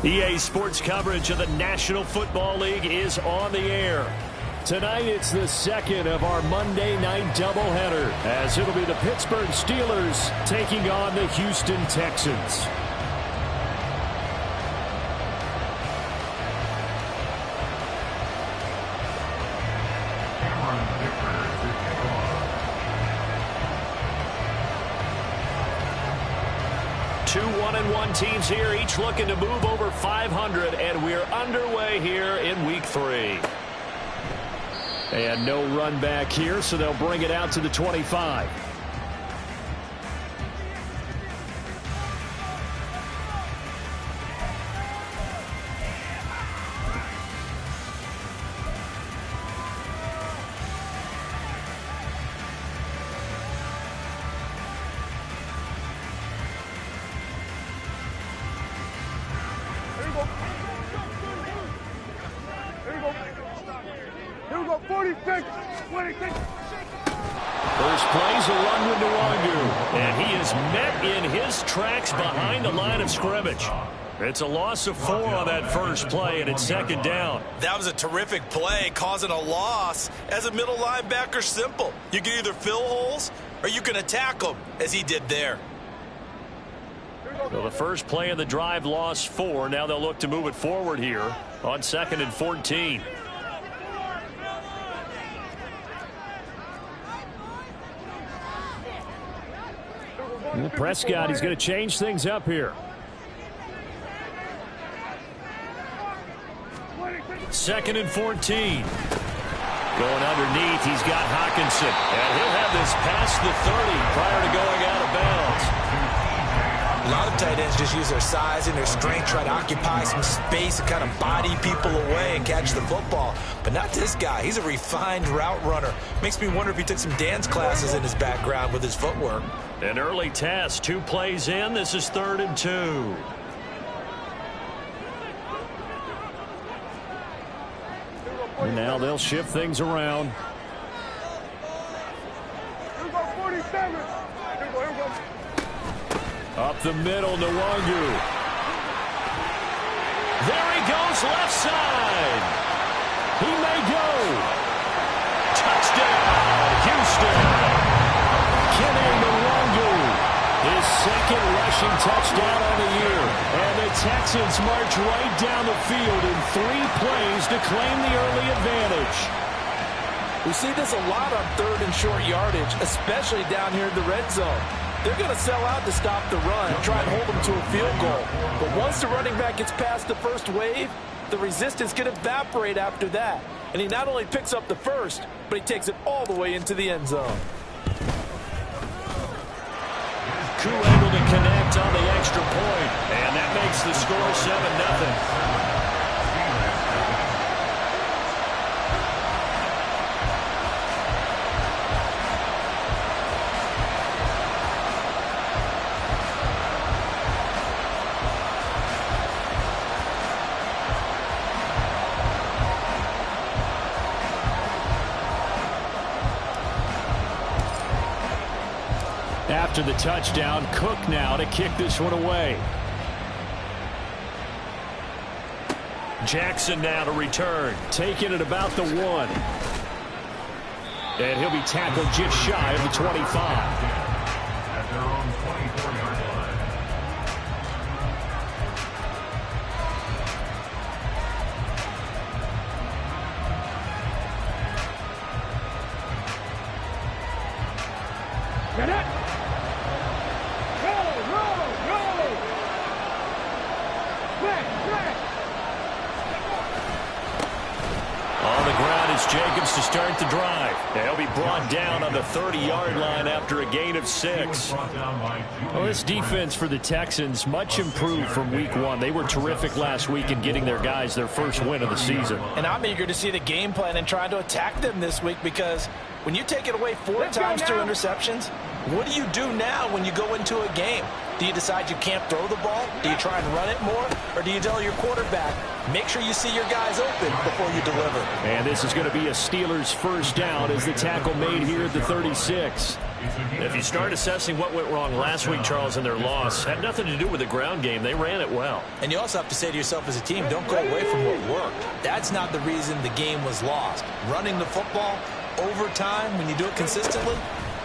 EA Sports coverage of the National Football League is on the air. Tonight, it's the second of our Monday night doubleheader, as it'll be the Pittsburgh Steelers taking on the Houston Texans. Two 1-1 teams here, each looking to move over 500, and we're underway here in Week 3. And no run back here, so they'll bring it out to the 25. First play's a run with Nwangu, and he is met in his tracks behind the line of scrimmage. It's a loss of 4 on that first play, and it's second down. That was a terrific play, causing a loss. As a middle linebacker, simple. You can either fill holes or you can attack them, as he did there. So the first play of the drive lost 4. Now they'll look to move it forward here on 2nd and 14. And Prescott, he's going to change things up here. 2nd and 14. Going underneath, he's got Hockenson. And he'll have this past the 30 prior to going out of bounds. A lot of tight ends just use their size and their strength, try to occupy some space and kind of body people away and catch the football. But not this guy. He's a refined route runner. Makes me wonder if he took some dance classes in his background with his footwork. An early test, 2 plays in. This is 3rd and 2. And now they'll shift things around. Up the middle, Nwangu. There he goes, left side. He may go. Touchdown, Houston. Kene Nwangu, his second rushing touchdown on the year. And the Texans march right down the field in 3 plays to claim the early advantage. We see this a lot on 3rd and short yardage, especially down here in the red zone. They're going to sell out to stop the run, try and hold them to a field goal. But once the running back gets past the first wave, the resistance can evaporate after that. And he not only picks up the first, but he takes it all the way into the end zone. Koo able to connect on the extra point, and that makes the score 7-0. After the touchdown, Cook now to kick this one away. Jackson now to return, taking it about the 1. And he'll be tackled just shy of the 25. At their own 24-yard line. Get it! On the ground is Jacobs to start the drive. They'll be brought down on the 30-yard line after a gain of 6. Well, this defense for the Texans much improved from Week 1. They were terrific last week in getting their guys their first win of the season. And I'm eager to see the game plan and try to attack them this week, because when you take it away 4 times through interceptions, what do you do now when you go into a game? Do you decide you can't throw the ball? Do you try and run it more? Or do you tell your quarterback, make sure you see your guys open before you deliver? And this is going to be a Steelers first down as the tackle made here at the 36. If you start assessing what went wrong last week, Charles, in their loss, had nothing to do with the ground game. They ran it well. And you also have to say to yourself as a team, don't go away from what worked. That's not the reason the game was lost. Running the football over time, when you do it consistently,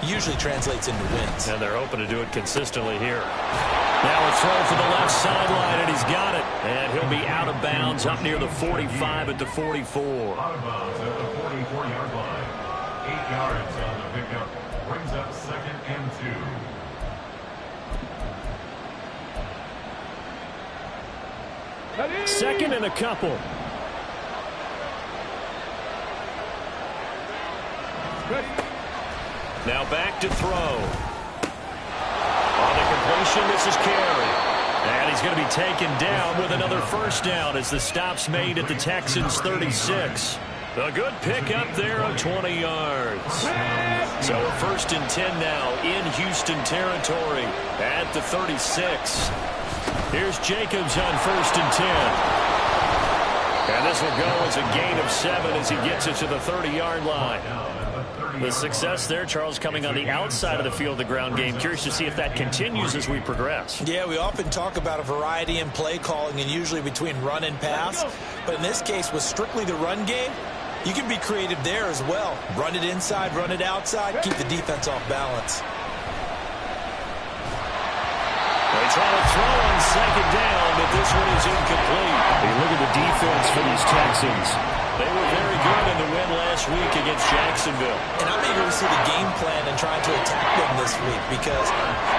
usually translates into wins. And they're hoping to do it consistently here. Now a throw for the left sideline, and he's got it. And he'll be out of bounds up near the 45 at the 44. Out of bounds at the 44-yard line. 8 yards on the pickup. Brings up 2nd and 2. Second and a couple. Now back to throw. On the completion, this is Carey. And he's going to be taken down with another first down as the stop's made at the Texans' 36. A good pickup there of 20 yards. So a 1st and 10 now in Houston territory at the 36. Here's Jacobs on 1st and 10. And this will go as a gain of 7 as he gets it to the 30-yard line. The success there, Charles, coming on the outside of the field, the ground game. Curious to see if that continues as we progress. Yeah, we often talk about a variety in play calling and usually between run and pass. But in this case, with strictly the run game, you can be creative there as well. Run it inside, run it outside, keep the defense off balance. They try to throw on 2nd down, but this one is incomplete. Hey, look at the defense for these Texans. They were very good in the win last week against Jacksonville. And I'm eager to see the game plan and trying to attack them this week because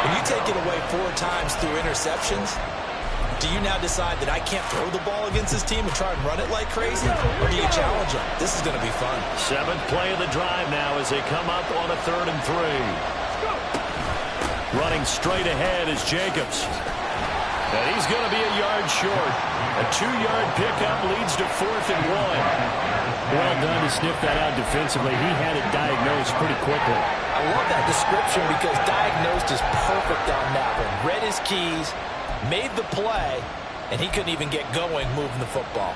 when you take it away 4 times through interceptions, do you now decide that I can't throw the ball against this team and try and run it like crazy? Or do you challenge them? This is going to be fun. 7th play of the drive now as they come up on a 3rd and 3. Running straight ahead is Jacobs. And he's going to be a yard short. A 2-yard pickup leads to 4th and 1. Well done to sniff that out defensively. He had it diagnosed pretty quickly. I love that description because diagnosed is perfect on that one. Read his keys, made the play, and he couldn't even get going moving the football.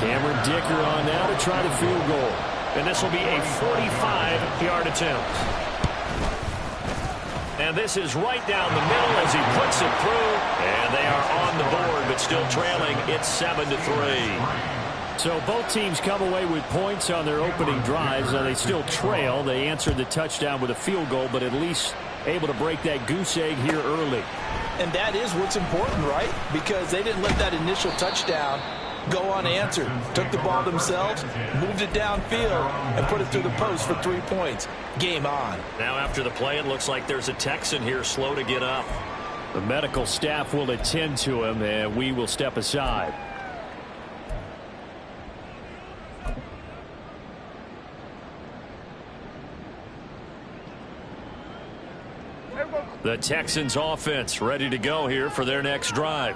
Cameron Dicker on now to try the field goal. And this will be a 45-yard attempt. And this is right down the middle as he puts it through. And they are on the board, but still trailing. It's 7-3. So both teams come away with points on their opening drives. Now they still trail. They answered the touchdown with a field goal, but at least able to break that goose egg here early. And that is what's important, right? Because they didn't let that initial touchdown go unanswered. Took the ball themselves, moved it downfield, and put it through the post for 3 points. Game on. Now after the play, it looks like there's a Texan here slow to get up. The medical staff will attend to him, and we will step aside. The Texans offense ready to go here for their next drive.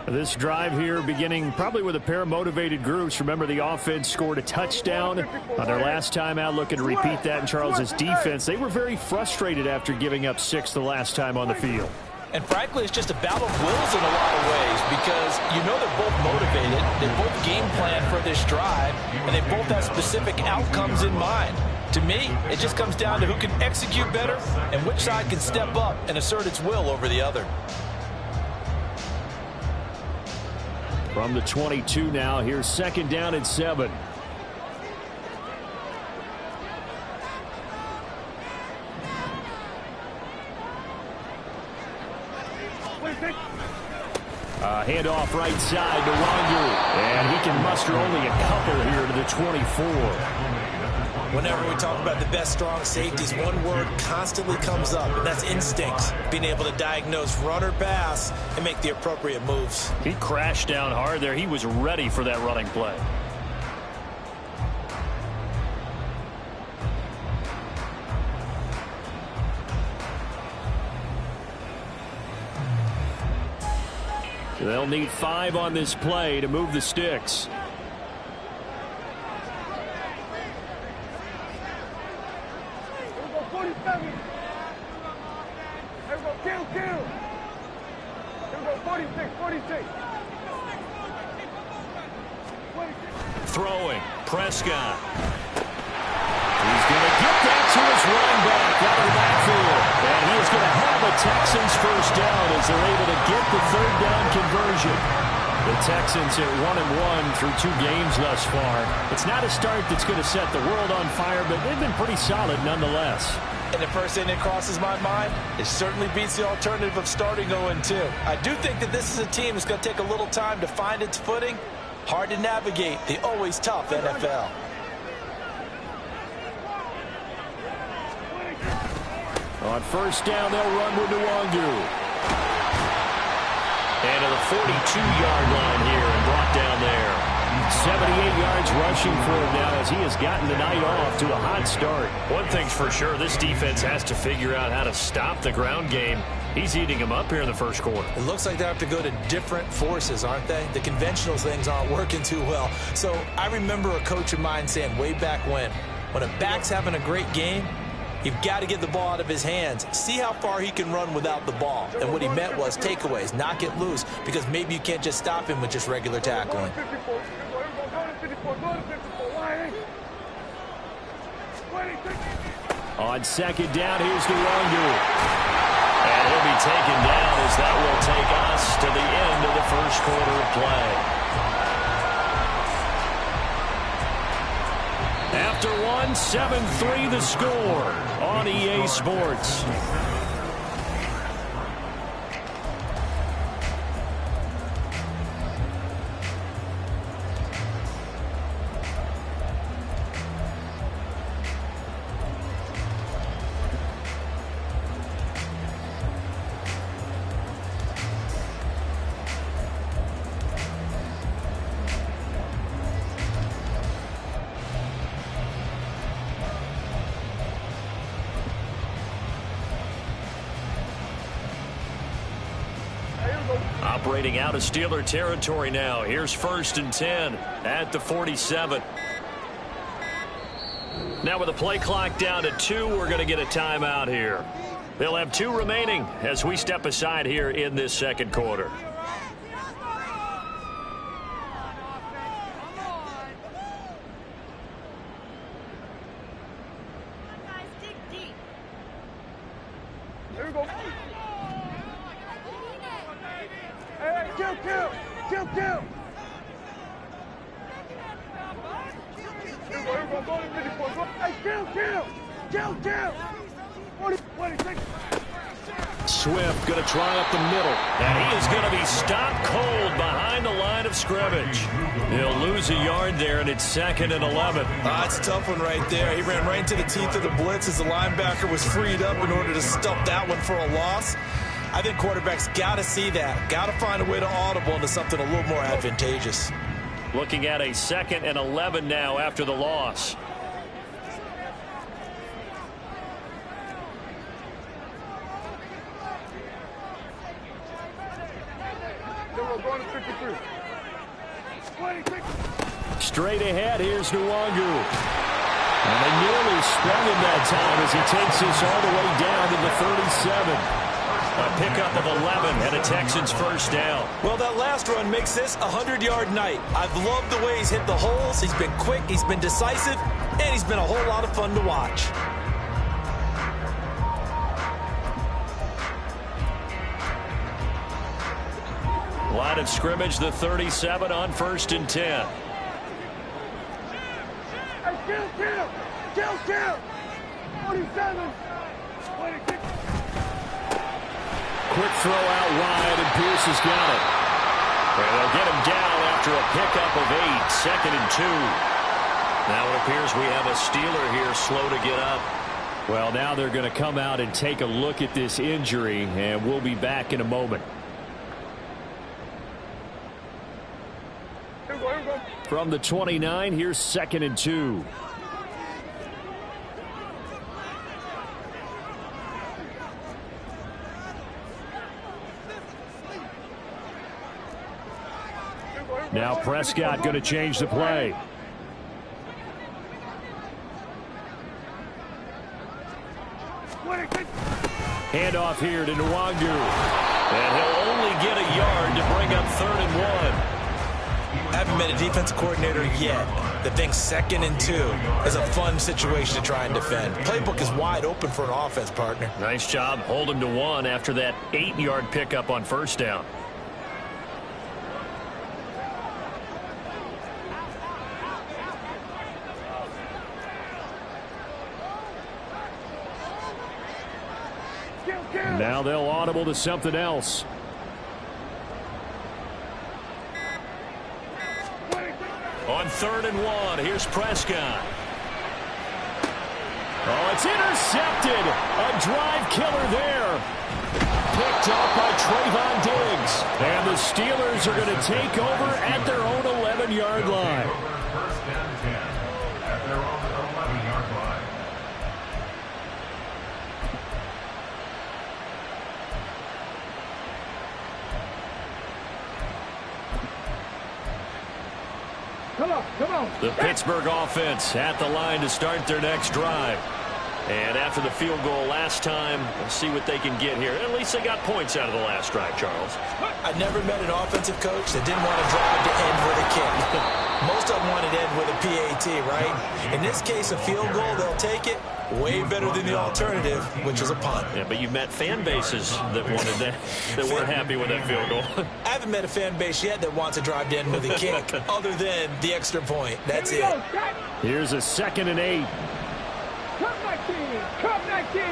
This drive here beginning probably with a pair of motivated groups. Remember, the offense scored a touchdown on their last time out. Looking to repeat that in Charles's defense. They were very frustrated after giving up 6 the last time on the field. And frankly, it's just a battle of wills in a lot of ways because you know they're both motivated. They both game plan for this drive, and they both have specific outcomes in mind. To me, it just comes down to who can execute better and which side can step up and assert its will over the other. From the 22 now, here's 2nd down and 7. Handoff right side to Wangu. And he can muster only a couple here to the 24. Whenever we talk about the best strong safeties, one word constantly comes up, and that's instincts. Being able to diagnose run or pass and make the appropriate moves. He crashed down hard there. He was ready for that running play. They'll need 5 on this play to move the sticks. Throwing, Prescott. He's going to get that to his running back out of the backfield. And he is going to have a Texans first down as they're able to get the third down conversion. The Texans are 1-1 through 2 games thus far. It's not a start that's going to set the world on fire, but they've been pretty solid nonetheless. And the first thing that crosses my mind, it certainly beats the alternative of starting 0-2. I do think that this is a team that's going to take a little time to find its footing. Hard to navigate the always tough NFL. On first down, they'll run with Nwangu. And to the 42-yard line here and brought down there. 78 yards rushing for him now as he has gotten the night off to a hot start. One thing's for sure, this defense has to figure out how to stop the ground game. He's eating them up here in the first quarter. It looks like they have to go to different forces, aren't they? The conventional things aren't working too well. So I remember a coach of mine saying way back when a back's having a great game, you've got to get the ball out of his hands. See how far he can run without the ball. And what he meant was takeaways, not get loose, because maybe you can't just stop him with just regular tackling. On second down, here's Nwangu. And he'll be taken down as that will take us to the end of the first quarter of play. After one, 7-3 the score on EA Sports. Operating out of Steeler territory now. Here's 1st and 10 at the 47. Now with the play clock down to 2, we're going to get a timeout here. They'll have 2 remaining as we step aside here in this second quarter. Swift going to try up the middle, and he is going to be stopped cold behind the line of scrimmage. He'll lose a yard there, and it's 2nd and 11. That's a tough one right there. He ran right into the teeth of the blitz as the linebacker was freed up in order to stuff that one for a loss. I think quarterbacks got to see that. Got to find a way to audible into something a little more advantageous. Looking at a 2nd and 11 now after the loss. Straight ahead, here's Nwangu. And they nearly sprung him that time as he takes this all the way down to the 37. A pickup of 11 and a Texans first down. Well, that last run makes this a 100-yard night. I've loved the way he's hit the holes. He's been quick, he's been decisive, and he's been a whole lot of fun to watch. Line of scrimmage, the 37 on 1st and 10. Kill! 47! Quick throw out wide, and Pierce has got it. And they'll get him down after a pickup of 8, 2nd and 2. Now it appears we have a Steeler here slow to get up. Well, now they're going to come out and take a look at this injury, and we'll be back in a moment. From the 29, here's 2nd and 2. Now Prescott going to change the play. Handoff here to Nwangu. And he'll only get a yard to bring up 3rd and 1. I haven't met a defensive coordinator yet that thinks 2nd and 2 is a fun situation to try and defend. Playbook is wide open for an offense, partner. Nice job. Hold him to 1 after that 8-yard pickup on first down. Now they'll audible to something else. On 3rd and 1, here's Prescott. Oh, it's intercepted. A drive killer there. Picked up by Trayvon Diggs. And the Steelers are going to take over at their own 11-yard line. First and 10 at their own 11-yard line. Come on. The Pittsburgh offense at the line to start their next drive. And after the field goal last time, we'll see what they can get here. At least they got points out of the last drive, Charles. I never met an offensive coach that didn't want to drive to end with a kick. Most of them wanted to end with a PAT, right? In this case, a field goal, they'll take it. Way better than the alternative, which is a punt. Yeah, but you've met fan bases that wanted that, that weren't happy with that field goal. I haven't met a fan base yet that wants to drive to end with a kick other than the extra point. That's it. Here's a 2nd and 8. Come 19.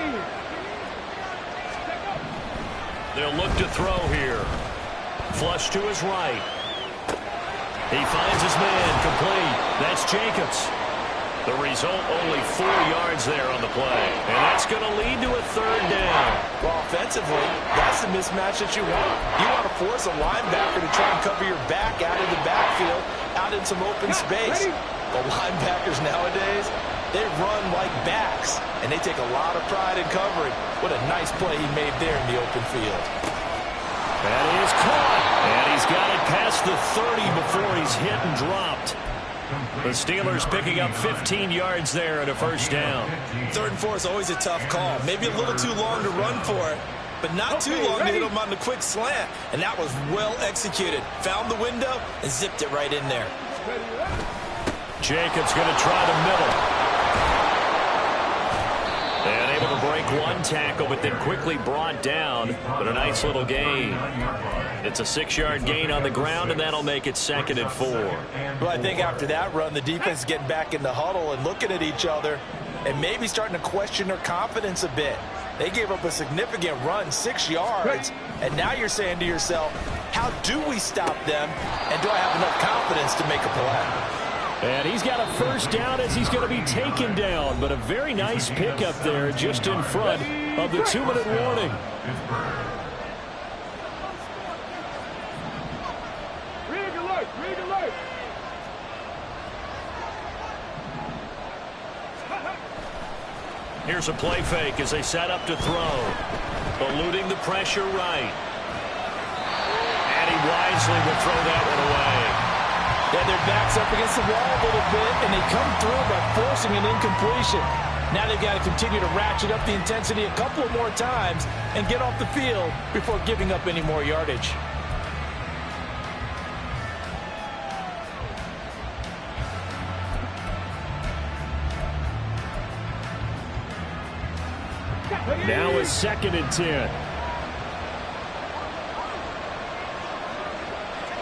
They'll look to throw here. Flush to his right. He finds his man complete. That's Jacobs. The result, only 4 yards there on the play. And that's going to lead to a 3rd down. Well, offensively, that's the mismatch that you want. You want to force a linebacker to try and cover your back out of the backfield, out in some open space. The linebackers nowadays, they run like backs, and they take a lot of pride in covering. What a nice play he made there in the open field. That is caught. And he's got it past the 30 before he's hit and dropped. The Steelers picking up 15 yards there and a 1st down. 3rd and 4 is always a tough call. Maybe a little too long to run for it, but not too long to hit him on the quick slant. And that was well executed. Found the window and zipped it right in there. Jacobs going to try the middle. And able to break 1 tackle, but then quickly brought down. But a nice little gain. It's a 6-yard gain on the ground, and that'll make it 2nd and 4. Well, I think after that run, the defense is getting back in the huddle and looking at each other and maybe starting to question their confidence a bit. They gave up a significant run, 6 yards, and now you're saying to yourself, how do we stop them, and do I have enough confidence to make a play? And he's got a 1st down as he's going to be taken down, but a very nice pickup there just in front of the 2-minute warning. Read alert. Here's a play fake as they set up to throw. Eluding the pressure right. And he wisely will throw that one away. Yeah, their back's up against the wall a little bit, and they come through by forcing an incompletion. Now they've got to continue to ratchet up the intensity a couple of more times and get off the field before giving up any more yardage. Now a 2nd and 10.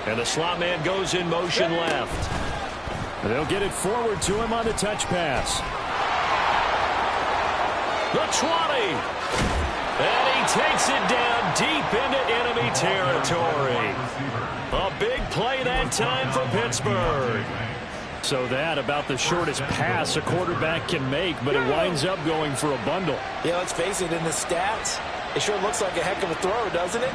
And the slot man goes in motion left. They'll get it forward to him on the touch pass. The 20. And he takes it down deep into enemy territory. A big play that time for Pittsburgh. So that about the shortest pass a quarterback can make, but it winds up going for a bundle. Yeah, let's face it, in the stats, it sure looks like a heck of a throw, doesn't it?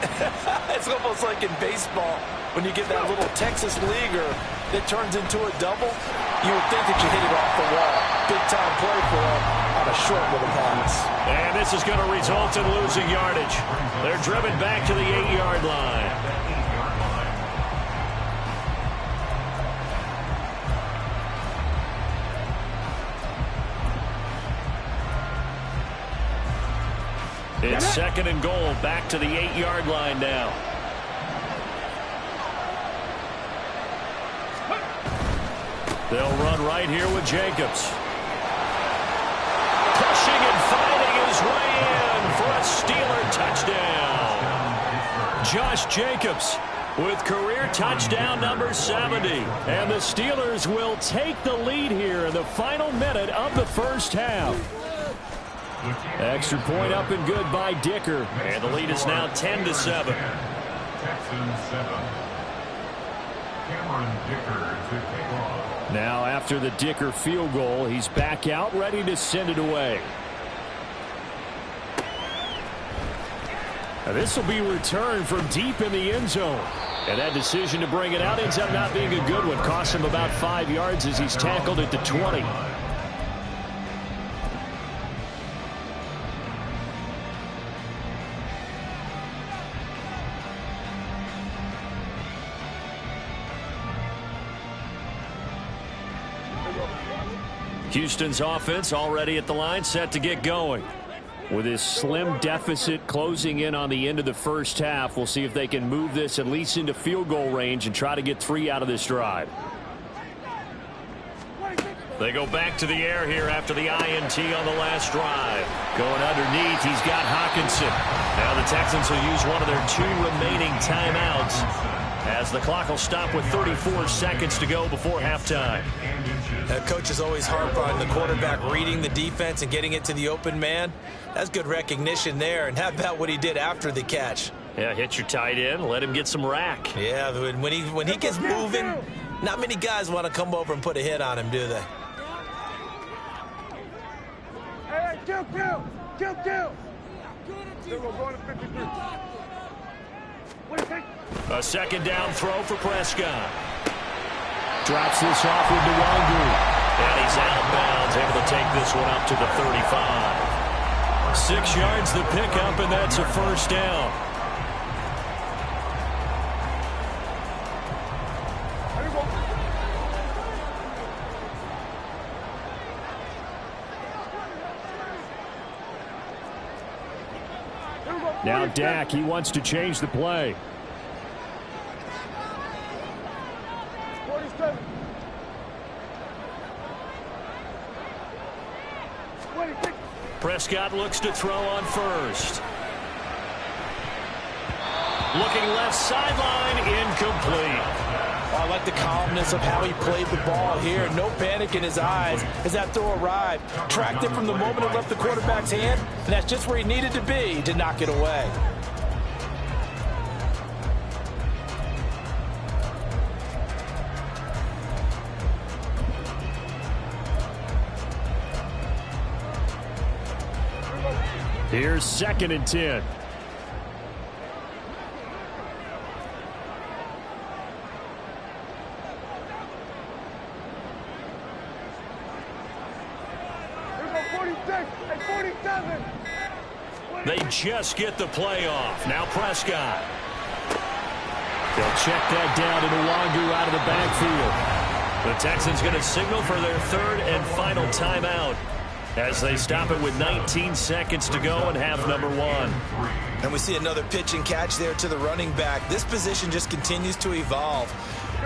It's almost like in baseball when you get that little Texas leaguer that turns into a double. You would think that you hit it off the wall. Big time play for him on a short little pass. And this is going to result in losing yardage. They're driven back to the 8-yard line. It's 2nd and goal, back to the 8-yard line now. They'll run right here with Jacobs. Pushing and fighting his way in for a Steeler touchdown. Josh Jacobs with career touchdown number 70. And the Steelers will take the lead here in the final minute of the first half. Extra point up and good by Dicker. And the lead is now 10-7. Texans 7. Cameron Dicker to take off. Now after the Dicker field goal, he's back out ready to send it away. Now this will be returned from deep in the end zone. And that decision to bring it out ends up not being a good one. Costs him about 5 yards as he's tackled at the 20. Houston's offense already at the line, set to get going. With his slim deficit closing in on the end of the first half, we'll see if they can move this at least into field goal range and try to get 3 out of this drive. They go back to the air here after the INT on the last drive. Going underneath, he's got Hockenson. Now the Texans will use one of their 2 remaining timeouts as the clock will stop with 34 seconds to go before halftime. Coaches always harp on the quarterback reading the defense and getting it to the open man. That's good recognition there. And how about what he did after the catch? Yeah, hit your tight end, let him get some rack. Yeah, when he gets moving, not many guys want to come over and put a hit on him, do they? Hey, kill. We're going to 53. What do you think? A second down throw for Prescott. Drops this off with Nwangu. And he's out of bounds, able to take this one up to the 35. 6 yards the pickup, and that's a first down. Now Dak, he wants to change the play. 47. 26. Prescott looks to throw on first. Looking left sideline, incomplete. I like the calmness of how he played the ball here. No panic in his eyes as that throw arrived. Tracked it from the moment it left the quarterback's hand, and that's just where he needed to be to knock it away. Here's 2nd and 10. They just get the play off. Now Prescott. They'll check that down to Nwangu out of the backfield. The Texans going to signal for their 3rd and final timeout as they stop it with 19 seconds to go in half number 1. And we see another pitch and catch there to the running back. This position just continues to evolve.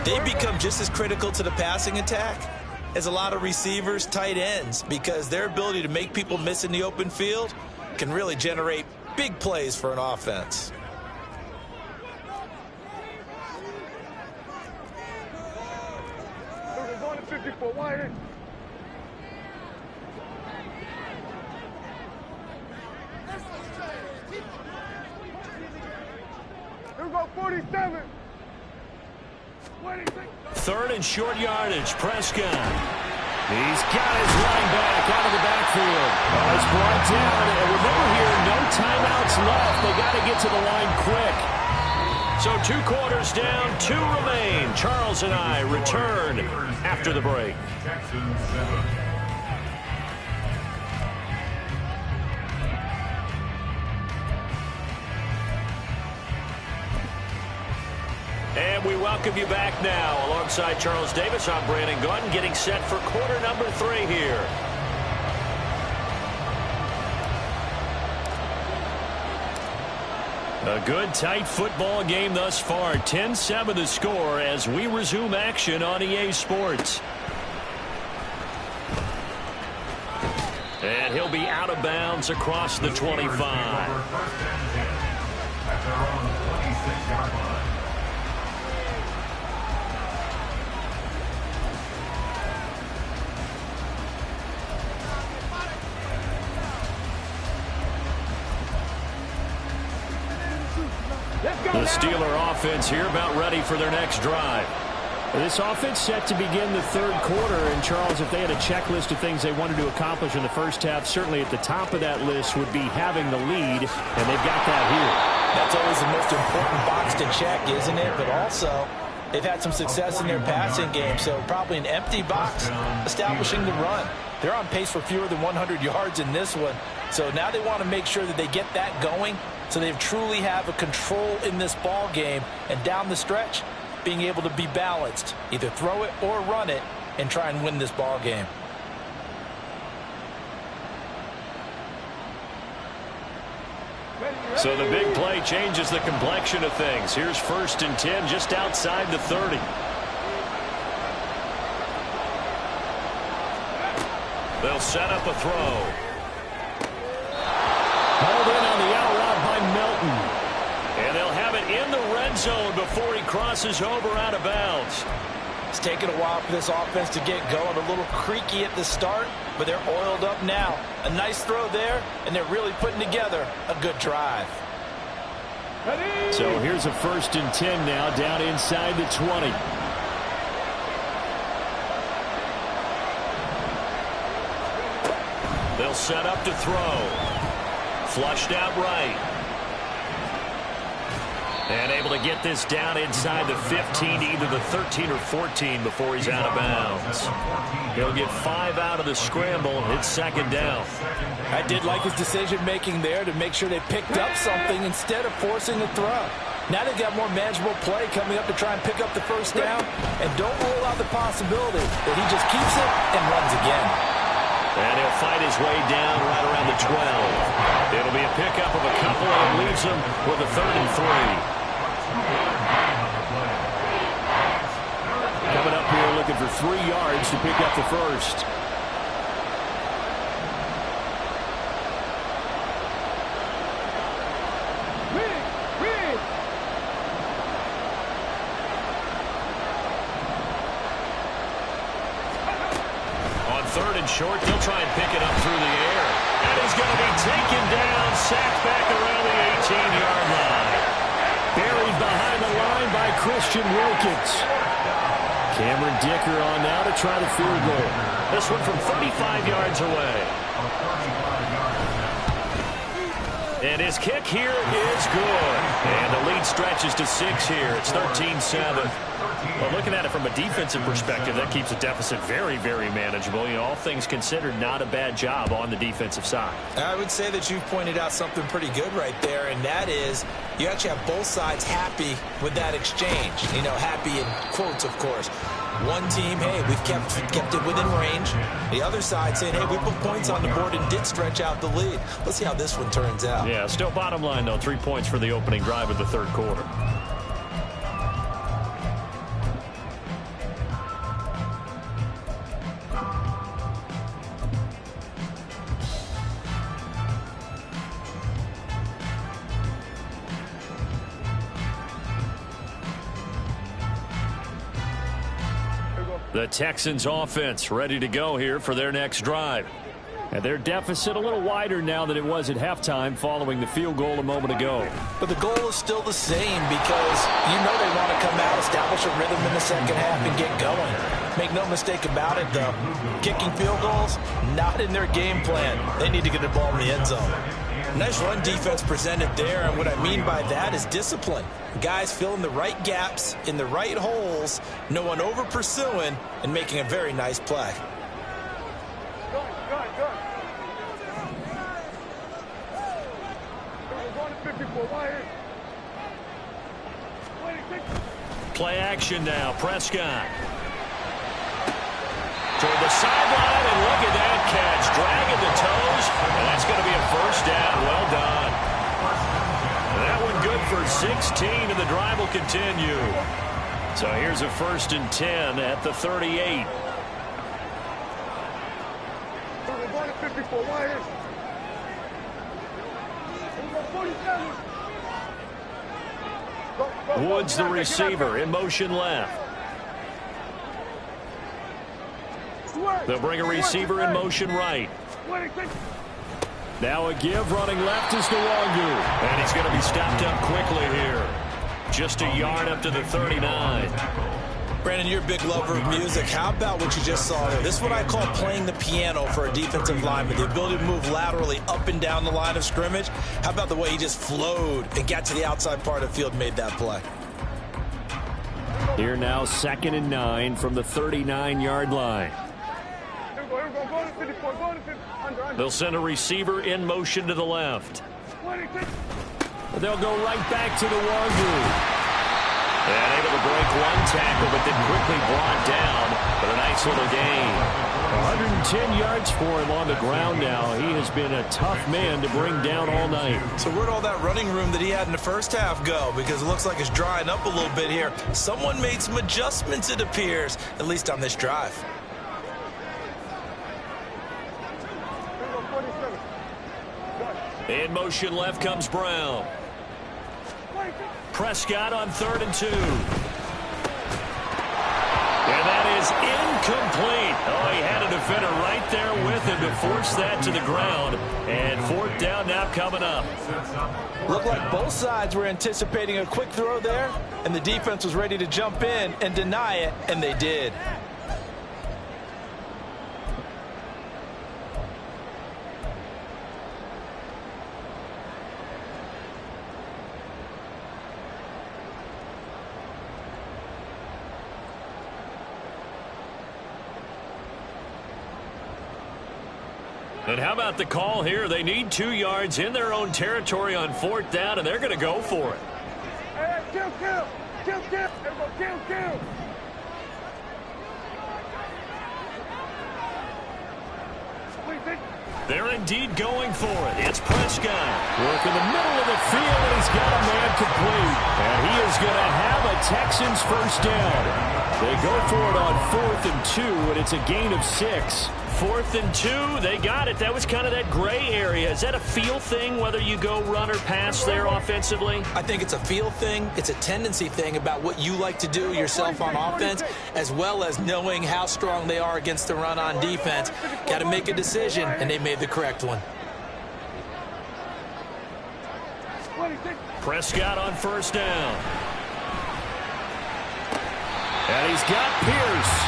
They become just as critical to the passing attack as a lot of receivers, tight ends, because their ability to make people miss in the open field can really generate big plays for an offense. We're going to 54. Wide. Here we go, 47. 26. 3rd and short yardage. Prescott. He's got his line back out of the backfield. It's brought down. And remember here, no timeouts left. They got to get to the line quick. So 2 quarters down, 2 remain. Charles and I return after the break. Texans 7. And we welcome you back now. Alongside Charles Davis, I'm Brandon Gaudin, getting set for quarter number 3 here. A good, tight football game thus far. 10-7 the score as we resume action on EA Sports. And he'll be out of bounds across the 25. At their own 26-yard line. The Steeler offense here about ready for their next drive. This offense set to begin the third quarter. And, Charles, if they had a checklist of things they wanted to accomplish in the first half, certainly at the top of that list would be having the lead, and they've got that here. That's always the most important box to check, isn't it? But also, they've had some success in their passing game, so probably an empty box establishing the run. They're on pace for fewer than 100 yards in this one. So now they want to make sure that they get that going so they truly have a control in this ball game, and down the stretch, being able to be balanced, either throw it or run it, and try and win this ball game. So the big play changes the complexion of things. Here's 1st and 10 just outside the 30. They'll set up a throw. Hauled in on the out route by Melton. And they'll have it in the red zone before he crosses over out of bounds. It's taken a while for this offense to get going. A little creaky at the start, but they're oiled up now. A nice throw there, and they're really putting together a good drive. So here's a 1st and 10 now, down inside the 20. They'll set up to throw. Flushed out right. And able to get this down inside the 15, either the 13 or 14 before he's out of bounds. He'll get 5 out of the scramble. It's 2nd down. I did like his decision-making there to make sure they picked up something instead of forcing the throw. Now they've got more manageable play coming up to try and pick up the 1st down. And don't rule out the possibility that he just keeps it and runs again. And he'll fight his way down right around the 12. It'll be a pickup of a couple and leaves him with a 3rd and 3. Coming up here looking for 3 yards to pick up the 1st. On 3rd and short, they'll try and pick it up through the air. And he's going to be taken down, sacked back around the 18-yard line. Buried behind the line by Christian Wilkins. Cameron Dicker on now to try the field goal. This one from 35 yards away. And his kick here is good. And the lead stretches to 6 here. It's 13-7. Well, looking at it from a defensive perspective, that keeps the deficit very, very manageable. You know, all things considered, not a bad job on the defensive side. I would say that you've pointed out something pretty good right there, and that is you actually have both sides happy with that exchange. You know, happy in quotes, of course. One team, hey, we've kept it within range. The other side saying, hey, we put points on the board and did stretch out the lead. Let's see how this one turns out. Yeah, still bottom line, though, 3 points for the opening drive of the 3rd quarter. The Texans offense ready to go here for their next drive. And their deficit a little wider now than it was at halftime following the field goal a moment ago. But the goal is still the same because you know they want to come out, establish a rhythm in the second half, and get going. Make no mistake about it, though. Kicking field goals, not in their game plan. They need to get the ball in the end zone. Nice run defense presented there, and what I mean by that is discipline. Guys filling the right gaps in the right holes, no one over pursuing, and making a very nice play. Play action now. Prescott. Toward the sideline, and look at that catch. Dragging the toes, and that's going to be a 1st down. Well done. That one good for 16, and the drive will continue. So here's a 1st and 10 at the 38. We're going to 54. Wide in. Here we go, 47. Woods, the receiver, in motion left. They'll bring a receiver in motion right. Now a give, running left is Nwangu. And he's going to be stopped up quickly here. Just a yard up to the 39. Brandon, you're a big lover of music. How about what you just saw there? This is what I call playing the piano for a defensive lineman. The ability to move laterally up and down the line of scrimmage. How about the way he just flowed and got to the outside part of the field and made that play? Here now, 2nd and 9 from the 39-yard line. They'll send a receiver in motion to the left. They'll go right back to Nwangu. And able to break one tackle, but then quickly brought down. But a nice little gain. 110 yards for him on the ground now. He has been a tough man to bring down all night. So where'd all that running room that he had in the first half go? Because it looks like it's drying up a little bit here. Someone made some adjustments, it appears, at least on this drive. In motion left comes Brown. Prescott on 3rd and 2. And that is incomplete. Oh, he had a defender right there with him to force that to the ground. And 4th down now coming up. Looked like both sides were anticipating a quick throw there, and the defense was ready to jump in and deny it, and they did. And how about the call here? They need 2 yards in their own territory on 4th down, and they're going to go for it. Hey, kill. Kill. They're indeed going for it. It's Prescott. Work in the middle of the field, and he's got a man complete. And he is going to have a Texans first down. They go for it on 4th and 2, and it's a gain of 6. 4th and 2, they got it. That was kind of that gray area. Is that a feel thing, whether you go run or pass there offensively? I think it's a feel thing. It's a tendency thing about what you like to do yourself on offense, as well as knowing how strong they are against the run on defense. Got to make a decision, and they made the correct one. Prescott on 1st down. And he's got Pierce.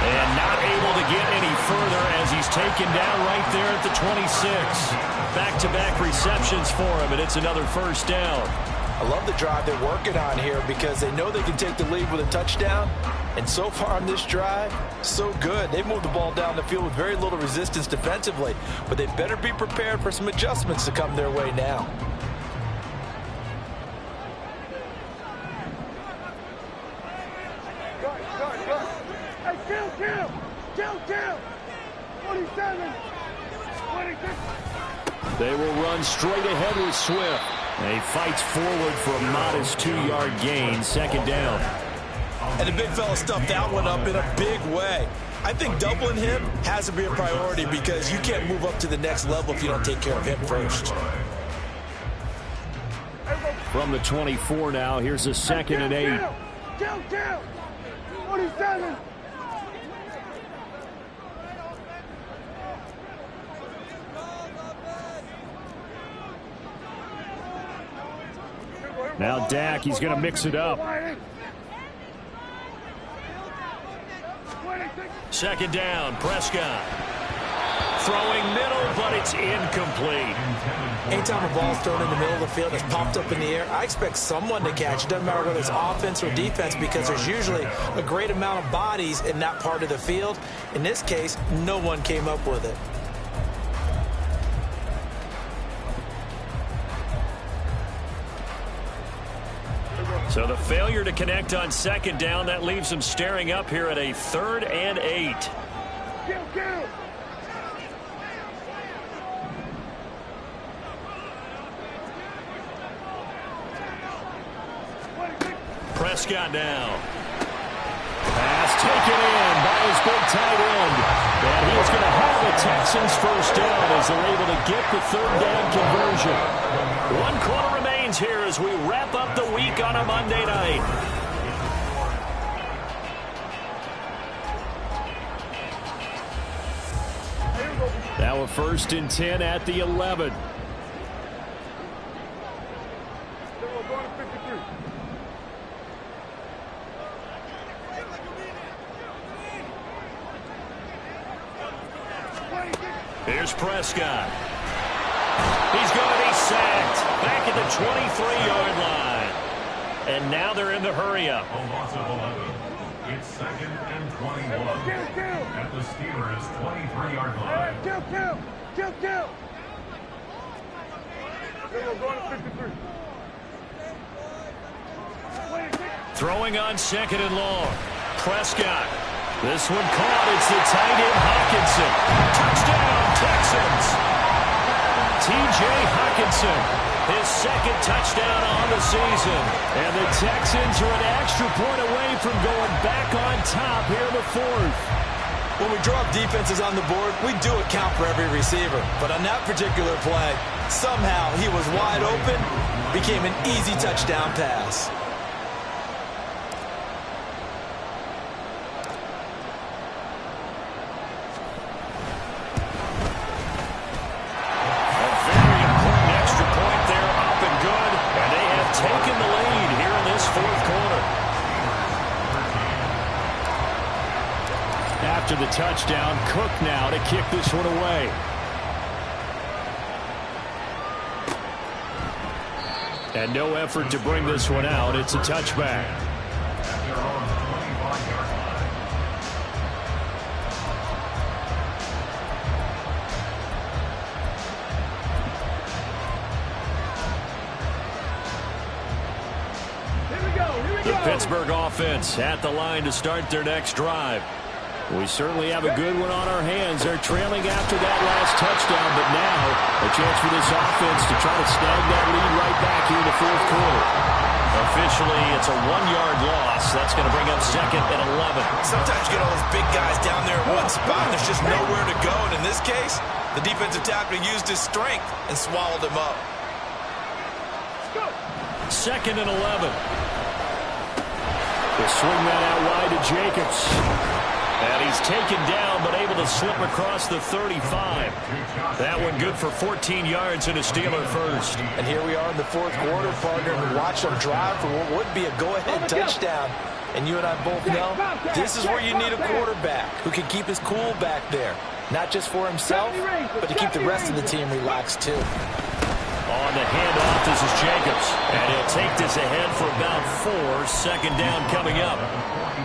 And not able to get any further as he's taken down right there at the 26. Back-to-back receptions for him, and it's another first down. I love the drive they're working on here because they know they can take the lead with a touchdown. And so far on this drive, so good. They moved the ball down the field with very little resistance defensively. But they better be prepared for some adjustments to come their way now. Kill. 47. 26. They will run straight ahead with Swift. And he fights forward for a modest 2-yard gain, 2nd down. And the big fella stuffed that one up in a big way. I think doubling him has to be a priority because you can't move up to the next level if you don't take care of him first. From the 24 now, here's a 2nd and 8. Kill. 47. Now Dak, he's going to mix it up. 2nd down, Prescott. Throwing middle, but it's incomplete. Anytime a ball's thrown in the middle of the field that's popped up in the air, I expect someone to catch it. Doesn't matter whether it's offense or defense because there's usually a great amount of bodies in that part of the field. In this case, no one came up with it. So the failure to connect on 2nd down, that leaves them staring up here at a 3rd and 8. Kill. Prescott now. Pass taken in by his big tight end. And he is going to have a Texans first down as they're able to get the third down conversion. 1 quarter remains here as we wrap up the week on a Monday night. Now a 1st and 10 at the 11. Here's Prescott. He's going to be sacked back at the 23-yard line. And now they're in the hurry-up. A loss of 11. It's 2nd and 21. At the Steelers' 23-yard line. Kill. We're going to 53. Throwing on 2nd and long. Prescott. This one caught. It's the tight end Hockenson. Touchdown, Texans. T.J. Hockenson, his 2nd touchdown on the season. And the Texans are an extra point away from going back on top here in the 4th. When we draw up defenses on the board, we do account for every receiver. But on that particular play, somehow he was wide open, became an easy touchdown pass. Taking the lead here in this 4th quarter. After the touchdown, Cook now to kick this one away. And no effort to bring this one out. It's a touchback. Pittsburgh offense at the line to start their next drive. We certainly have a good one on our hands. They're trailing after that last touchdown, but now a chance for this offense to try to snag that lead right back here in the 4th quarter. Officially, it's a 1-yard loss. That's going to bring up 2nd and 11. Sometimes you get all those big guys down there in one spot, and there's just nowhere to go. And in this case, the defensive tackle used his strength and swallowed him up. 2nd and 11. They swing that out wide to Jacobs. And he's taken down, but able to slip across the 35. That one good for 14 yards and a Steeler first. And here we are in the 4th quarter, partner, and watch them drive for what would be a go-ahead touchdown. And you and I both know this is where you need a quarterback who can keep his cool back there. Not just for himself, but to keep the rest of the team relaxed too. On the handoff, this is Jacobs. And he'll take this ahead for about 4. 2nd down coming up.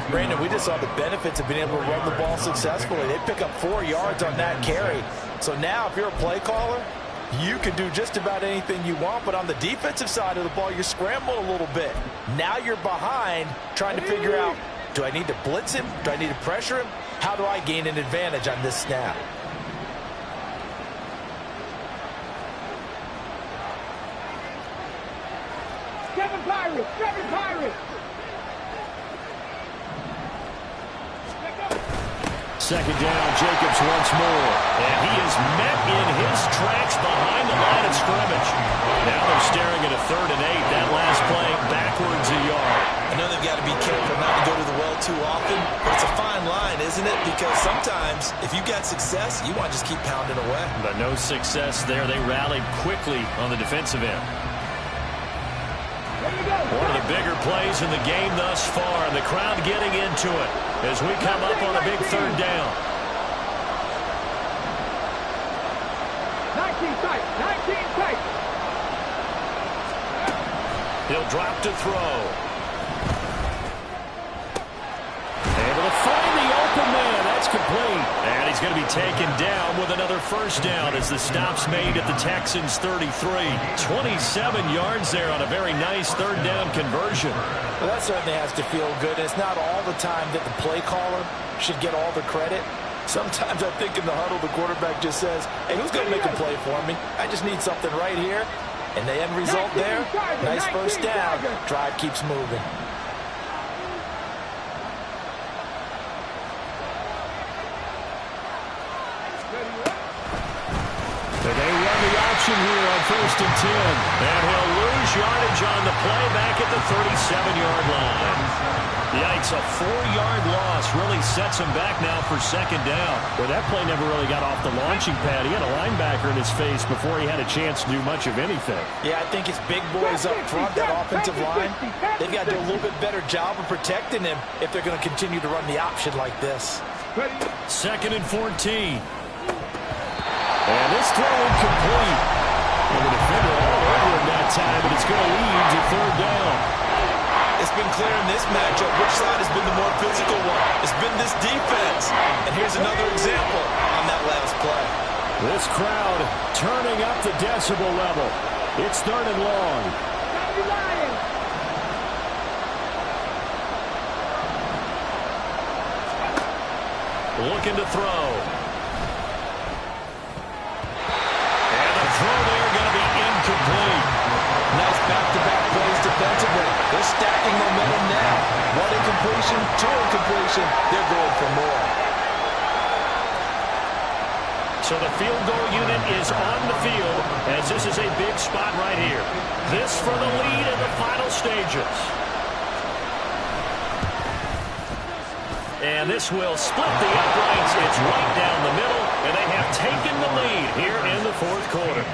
Brandon, we just saw the benefits of being able to run the ball successfully. They pick up 4 yards on that carry. So now if you're a play caller, you can do just about anything you want. But on the defensive side of the ball, you're scrambling a little bit. Now you're behind trying to figure out, do I need to blitz him? Do I need to pressure him? How do I gain an advantage on this snap? Kevin Pirates. 2nd down, Jacobs once more. And he is met in his tracks behind the line of scrimmage. Now they're staring at a 3rd and 8. That last play backwards a yard. I know they've got to be careful not to go to the well too often, but it's a fine line, isn't it? Because sometimes if you got success, you want to just keep pounding away. But no success there. They rallied quickly on the defensive end. One of the bigger plays in the game thus far, and the crowd getting into it as we come up on a big 3rd down. 19 tight. He'll drop to throw. Able to find the open man. That's complete. And he's going to be taken down with another 1st down as the stop's made at the Texans' 33. 27 yards there on a very nice 3rd down conversion. Well, that certainly has to feel good. It's not all the time that the play caller should get all the credit. Sometimes I think in the huddle, the quarterback just says, hey, who's going to make a play for me? I just need something right here. And the end result there, nice 1st down. Drive keeps moving. motion here on 1st and 10. And he'll lose yardage on the play back at the 37-yard line. Yikes, a 4-yard loss really sets him back now for 2nd down. Well, that play never really got off the launching pad. He had a linebacker in his face before he had a chance to do much of anything. Yeah, I think it's big boys up front, that offensive line. They've got to do a little bit better job of protecting him if they're going to continue to run the option like this. 2nd and 14. And this throw incomplete. And the defender all over him that time, but it's going to lead to 3rd down. It's been clear in this matchup which side has been the more physical one. It's been this defense. And here's another example on that last play. This crowd turning up the decibel level. It's 3rd and long. Looking to throw. And the throw there going to be incomplete. Nice back-to-back plays defensively. They're stacking momentum now. 1 incompletion, 2 incompletion. They're going for more. So the field goal unit is on the field as this is a big spot right here. This for the lead in the final stages. And this will split the uprights. It's right down the middle, and they have taken the lead here in the 4th quarter.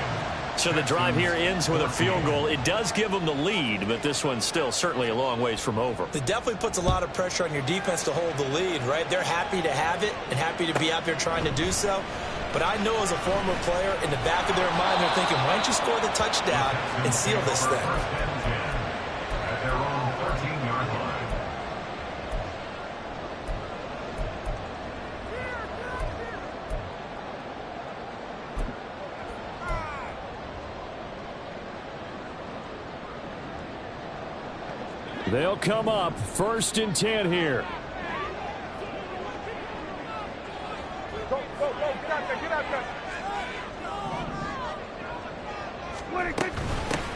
So the drive here ends with a field goal. It does give them the lead, but this one's still certainly a long ways from over. It definitely puts a lot of pressure on your defense to hold the lead, right? They're happy to have it and happy to be out there trying to do so. But I know as a former player, in the back of their mind, they're thinking, why don't you score the touchdown and seal this thing? At their own 13-yard line. They'll come up 1st and 10 here. Go, get out there.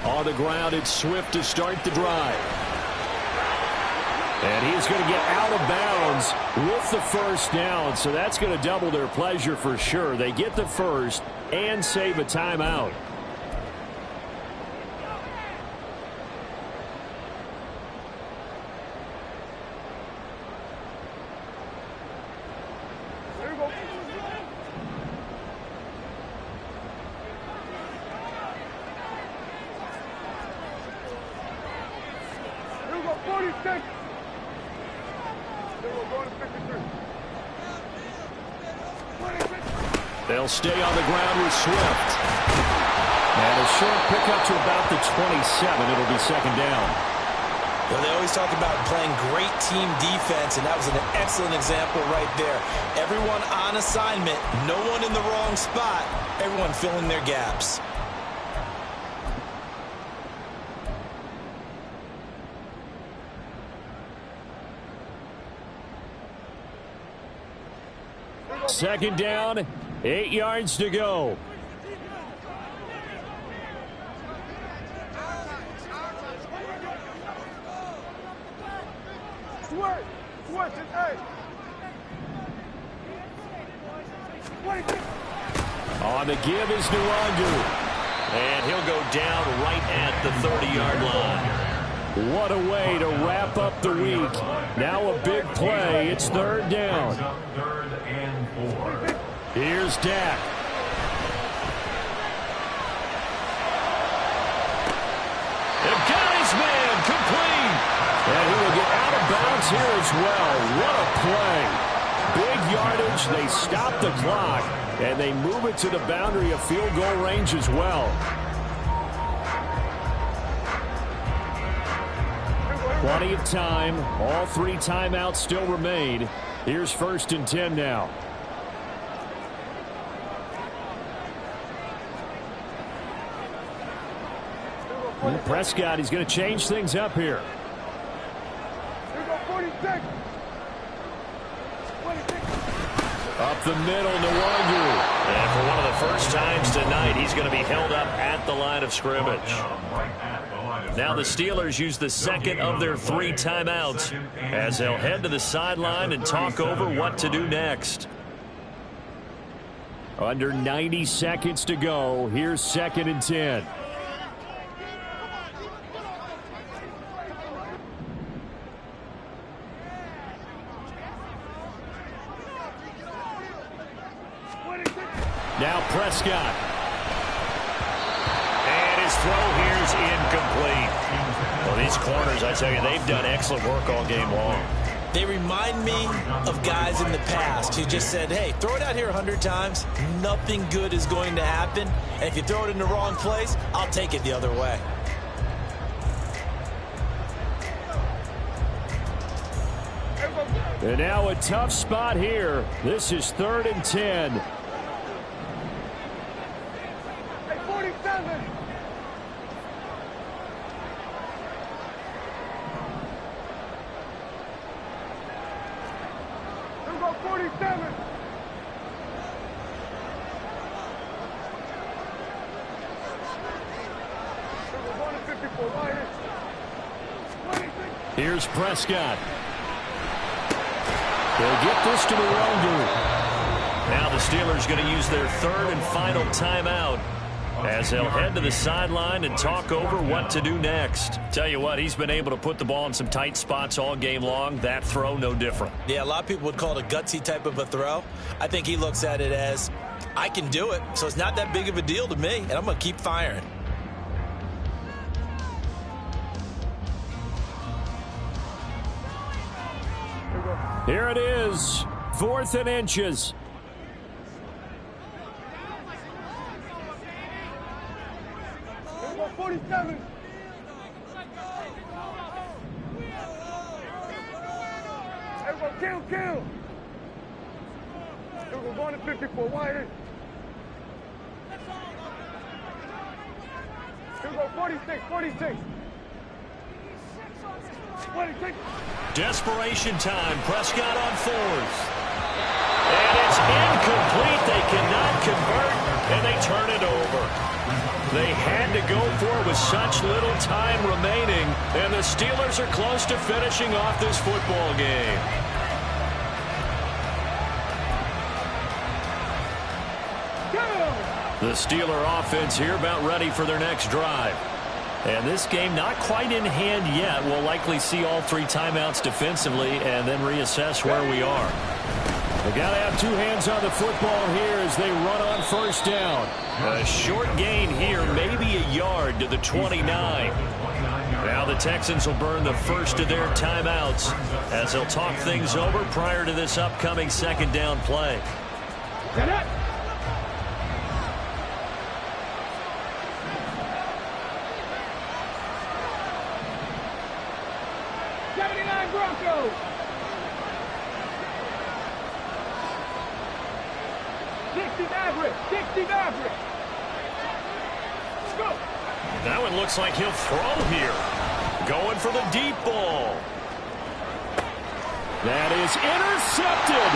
On the ground, it's Swift to start the drive. And he's going to get out of bounds with the 1st down, so that's going to double their pleasure for sure. They get the 1st and save a timeout. They'll stay on the ground with Swift. And a short pickup to about the 27. It'll be 2nd down. Well, they always talk about playing great team defense, and that was an excellent example right there. Everyone on assignment, no one in the wrong spot, everyone filling their gaps. Second down, 8 yards to go. On the give is Nwangu. And he'll go down right at the 30-yard line. What a way to wrap up the week. Now a big play. It's 3rd down. 3rd and 4. Here's Dak. They've got his man complete. And he will get out of bounds here as well. What a play. Big yardage. They stop the clock. And they move it to the boundary of field goal range as well. Plenty of time. All 3 timeouts still remain. Here's 1st and 10 now. And Prescott, he's going to change things up here. Up the middle, Nwangu. And for one of the first times tonight, he's going to be held up at the line of scrimmage. Now the Steelers use the 2nd of their 3 timeouts as they'll head to the sideline and talk over what to do next. Under 90 seconds to go. Here's 2nd and 10. Now Prescott. And his throw here's incomplete. Well, these corners, I tell you, they've done excellent work all game long. They remind me of guys in the past who just said, hey, throw it out here 100 times. Nothing good is going to happen. And if you throw it in the wrong place, I'll take it the other way. And now a tough spot here. This is 3rd and 10. Hey, 47. Here go 47. Here go 154 wide. 26. Here's Prescott. They'll get this to the wrong group. Now the Steelers going to use their 3rd and final timeout as they'll head to the sideline and talk over what to do next. Tell you what, he's been able to put the ball in some tight spots all game long. That throw, no different. Yeah, a lot of people would call it a gutsy type of a throw. I think he looks at it as, I can do it, so it's not that big of a deal to me, and I'm going to keep firing. Here it is. 4th and inches. Here go 47. Here go kill. Here go 154 wide. Here go 46. 26. Desperation time. Prescott on 4th. And it's incomplete. They cannot convert, and they turn it over. They had to go for it with such little time remaining, and the Steelers are close to finishing off this football game. The Steeler offense here about ready for their next drive. And this game not quite in hand yet. We'll likely see all 3 timeouts defensively and then reassess where we are. They got to have 2 hands on the football here as they run on 1st down. A short gain here, maybe a yard to the 29. Now the Texans will burn the first of their timeouts as they'll talk things over prior to this upcoming 2nd down play. Get it. Broncos. 60 average. Let's go. That one looks like he'll throw here. Going for the deep ball. That is intercepted.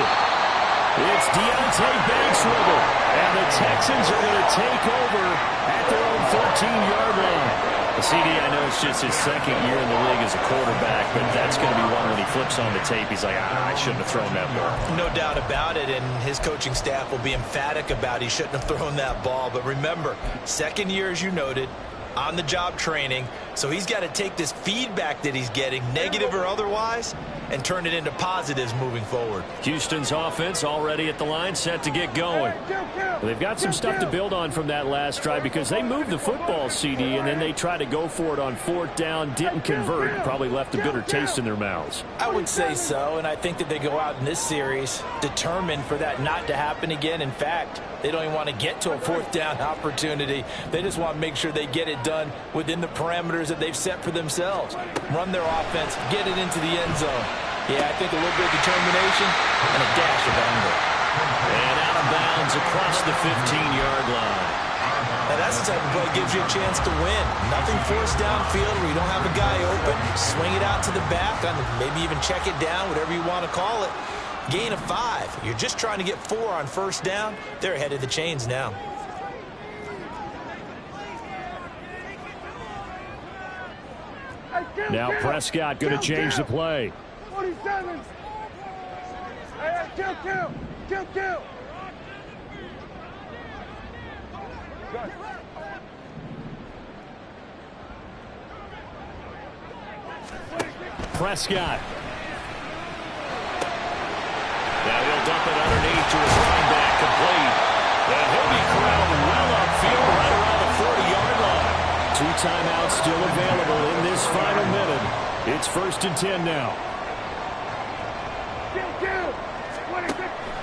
It's Deontay Banks with it. And the Texans are going to take over at their own 13-yard line. CD, I know it's just his 2nd year in the league as a quarterback, but that's going to be one when he flips on the tape. He's like, I shouldn't have thrown that ball. No doubt about it, and his coaching staff will be emphatic about he shouldn't have thrown that ball. But remember, 2nd year, as you noted, on-the-job training, so he's got to take this feedback that he's getting, negative or otherwise, and turn it into positives moving forward. Houston's offense already at the line, set to get going. They've got some stuff to build on from that last drive because they moved the football, CD, and then they tried to go for it on 4th down, didn't convert, probably left a bitter taste in their mouths. I would say so, and I think that they go out in this series determined for that not to happen again. In fact, they don't even want to get to a 4th down opportunity. They just want to make sure they get it done within the parameters that they've set for themselves. Run their offense, get it into the end zone. Yeah, I think a little bit of determination and a dash of anger. And out of bounds across the 15-yard line. Now that's the type of play that gives you a chance to win. Nothing forced downfield where you don't have a guy open. Swing it out to the back, maybe even check it down, whatever you want to call it. Gain of 5. You're just trying to get 4 on 1st down. They're ahead of the chains now. Now Prescott going to change the play. 47. Hey, kill. Prescott. Now he'll dump it underneath to his running back, complete. And he'll be corralled well upfield right around the 40-yard line. 2 timeouts still available in this final minute. It's 1st and 10 now.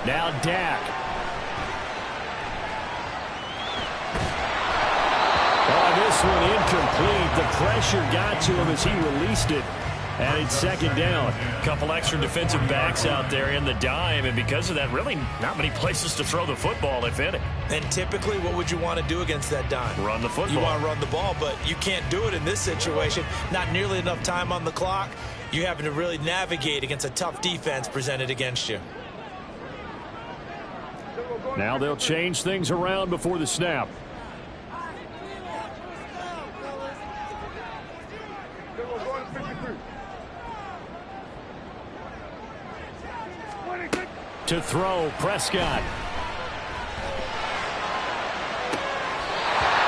Now Dak. Oh, this one incomplete. The pressure got to him as he released it. And it's 2nd down. Couple extra defensive backs out there in the dime, and because of that, really not many places to throw the football, if any. And typically, what would you want to do against that dime? Run the football. You want to run the ball, but you can't do it in this situation. Not nearly enough time on the clock. You're having to really navigate against a tough defense presented against you. Now they'll change things around before the snap. To throw, Prescott.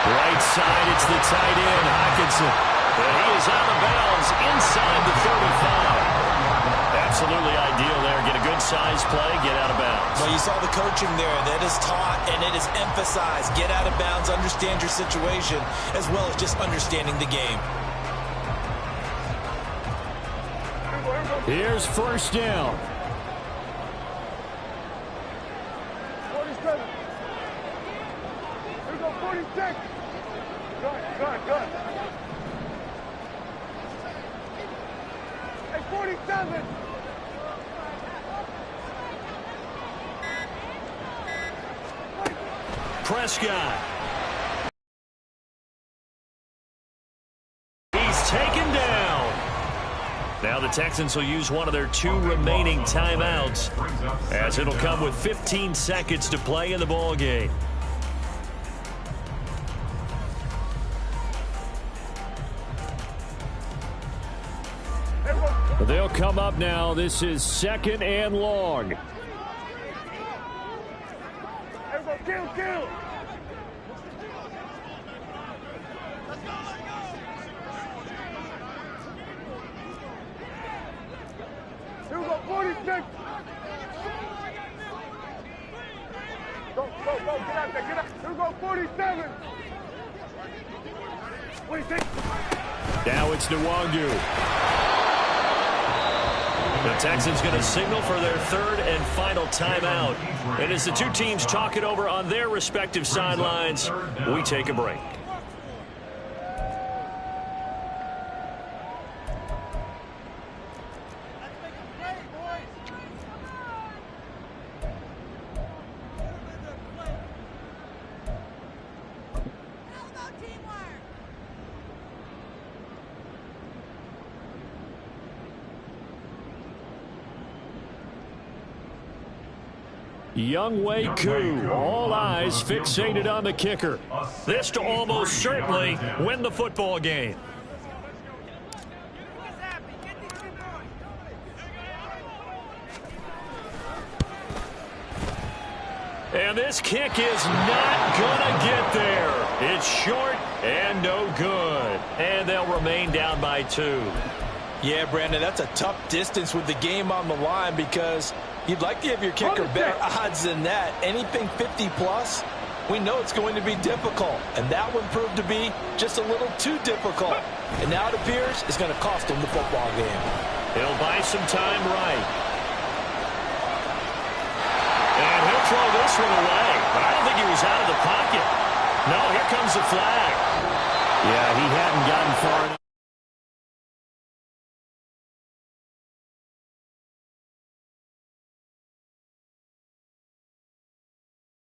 Right side, it's the tight end, Hockenson. And he is out of bounds inside the 35. Absolutely ideal there. Get a good size play, get out of bounds. Well, you saw the coaching there. That is taught and it is emphasized. Get out of bounds, understand your situation, as well as just understanding the game. Here's 1st down. Good. Hey, 47. Prescott. He's taken down. Now the Texans will use one of their 2 remaining timeouts, as it'll come with 15 seconds to play in the ball game. They'll come up now. This is 2nd and long. Kill. Here we go, 46. Go, get out there, get out. Here we go, 47. 26. Now it's Nwangu. The Texans going to signal for their 3rd and final timeout. And as the 2 teams talk it over on their respective sidelines, we take a break. Younghoe Koo, all eyes fixated on the kicker. This to almost certainly win the football game. And this kick is not going to get there. It's short and no good. And they'll remain down by 2. Yeah, Brandon, that's a tough distance with the game on the line because you'd like to have your kicker better odds than that. Anything 50-plus, we know it's going to be difficult. And that one proved to be just a little too difficult. And now it appears it's going to cost them the football game. He'll buy some time right. And he'll throw this one away. But I don't think he was out of the pocket. No, here comes the flag. Yeah, he hadn't gotten far enough.